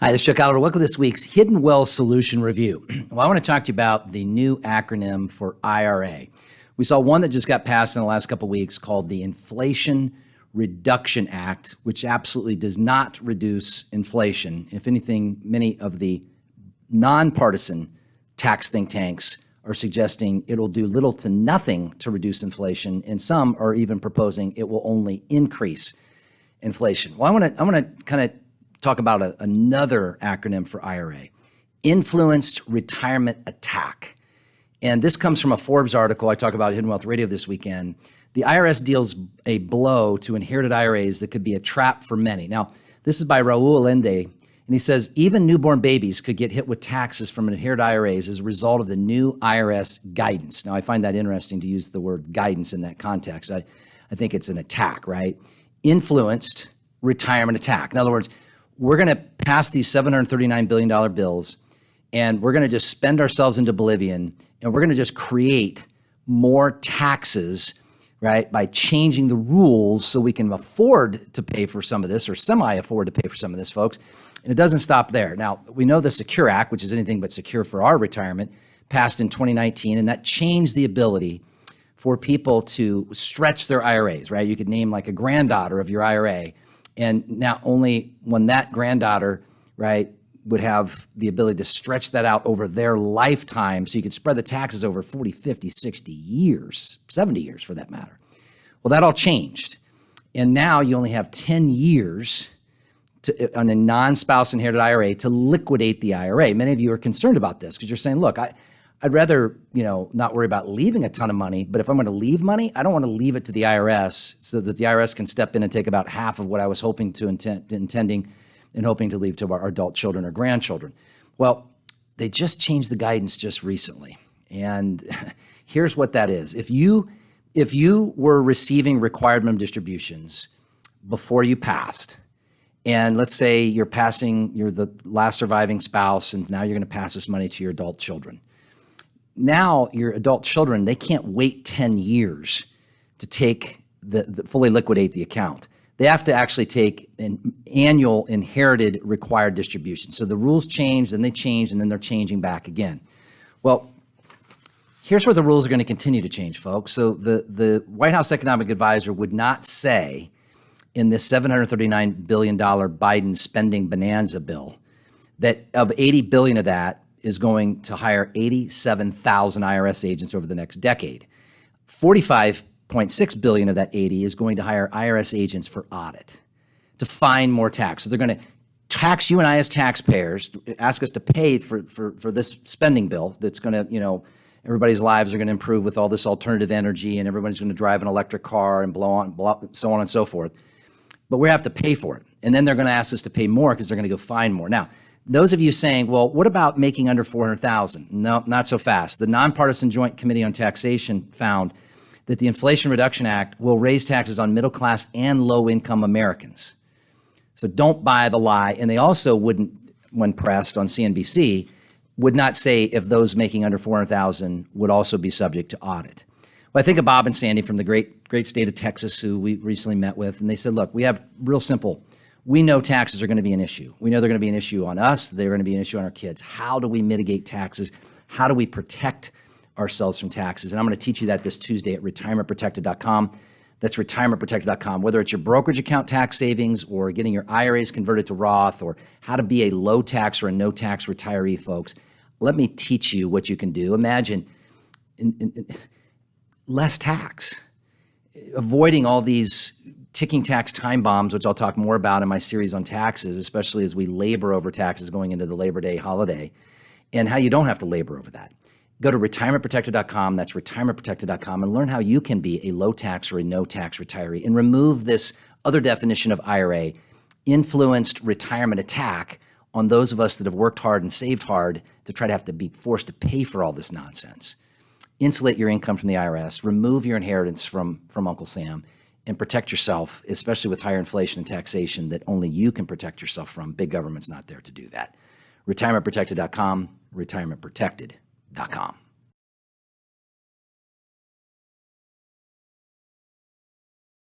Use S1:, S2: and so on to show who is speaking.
S1: Hi, this is Chuck Allard. Welcome to this week's Hidden Wealth Solution Review. Well, I want to talk to you about the new acronym for IRA. We saw one that just got passed in the last couple of weeks called the Inflation Reduction Act, which absolutely does not reduce inflation. If anything, many of the nonpartisan tax think tanks are suggesting it'll do little to nothing to reduce inflation, and some are even proposing it will only increase inflation. Well, I want to kind of talk about another acronym for IRA, Influenced Retirement Attack. And this comes from a Forbes article I talk about at Hidden Wealth Radio this weekend. The IRS deals a blow to inherited IRAs that could be a trap for many. Now, this is by Raul Allende, and he says even newborn babies could get hit with taxes from inherited IRAs as a result of the new IRS guidance. Now, I find that interesting to use the word guidance in that context. I think it's an attack, right? Influenced retirement attack. In other words, we're going to pass these $739 billion bills, and we're going to just spend ourselves into oblivion, and we're going to just create more taxes, right, by changing the rules so we can afford to pay for some of this, or semi-afford to pay for some of this, folks. And it doesn't stop there. Now, we know the Secure Act, which is anything but secure for our retirement, passed in 2019, and that changed the ability for people to stretch their IRAs, right? You could name like a granddaughter of your IRA, and now only when that granddaughter, right, would have the ability to stretch that out over their lifetime, so you could spread the taxes over 40, 50, 60 years, 70 years for that matter. Well, that all changed. And now you only have 10 years on a non-spouse inherited IRA to liquidate the IRA. Many of you are concerned about this because you're saying, look, I'd rather, not worry about leaving a ton of money, but if I'm going to leave money, I don't want to leave it to the IRS so that the IRS can step in and take about half of what I was hoping to intending and hoping to leave to our adult children or grandchildren. Well, they just changed the guidance just recently. And here's what that is. If you were receiving required minimum distributions before you passed, and let's say you're the last surviving spouse, and now you're going to pass this money to your adult children. Now your adult children, they can't wait 10 years to take fully liquidate the account. They have to actually take an annual inherited required distribution. So the rules change, then they change, and then they're changing back again. Well, here's where the rules are going to continue to change, folks. So the White House economic advisor would not say in this $739 billion Biden spending bonanza bill that of $80 billion of that is going to hire 87,000 IRS agents over the next decade. 45.6 billion of that 80 is going to hire IRS agents for audit, to find more tax. So they're going to tax you and I as taxpayers, ask us to pay for this spending bill that's going to, everybody's lives are going to improve with all this alternative energy, and everybody's going to drive an electric car and so on and so forth. But we have to pay for it. And then they're going to ask us to pay more because they're going to go find more. Now, those of you saying, well, what about making under $400,000? No, not so fast. The Nonpartisan Joint Committee on Taxation found that the Inflation Reduction Act will raise taxes on middle class and low income Americans. So don't buy the lie. And they also wouldn't, when pressed on CNBC, would not say if those making under $400,000 would also be subject to audit. Well, I think of Bob and Sandy from the great state of Texas, who we recently met with, and they said, look, we have real simple. We know taxes are going to be an issue. We know they're going to be an issue on us. They're going to be an issue on our kids. How do we mitigate taxes? How do we protect ourselves from taxes? And I'm going to teach you that this Tuesday at retirementprotected.com. That's retirementprotected.com. Whether it's your brokerage account tax savings or getting your IRAs converted to Roth or how to be a low tax or a no tax retiree, folks, let me teach you what you can do. Imagine less tax, avoiding all these ticking tax time bombs, which I'll talk more about in my series on taxes, especially as we labor over taxes going into the Labor Day holiday, and how you don't have to labor over that. Go to retirementprotected.com, that's retirementprotected.com, and learn how you can be a low tax or a no tax retiree and remove this other definition of IRA, influenced retirement attack, on those of us that have worked hard and saved hard to try to have to be forced to pay for all this nonsense. Insulate your income from the IRS, remove your inheritance from Uncle Sam, and protect yourself, especially with higher inflation and taxation that only you can protect yourself from. Big government's not there to do that. retirementprotected.com, retirementprotected.com.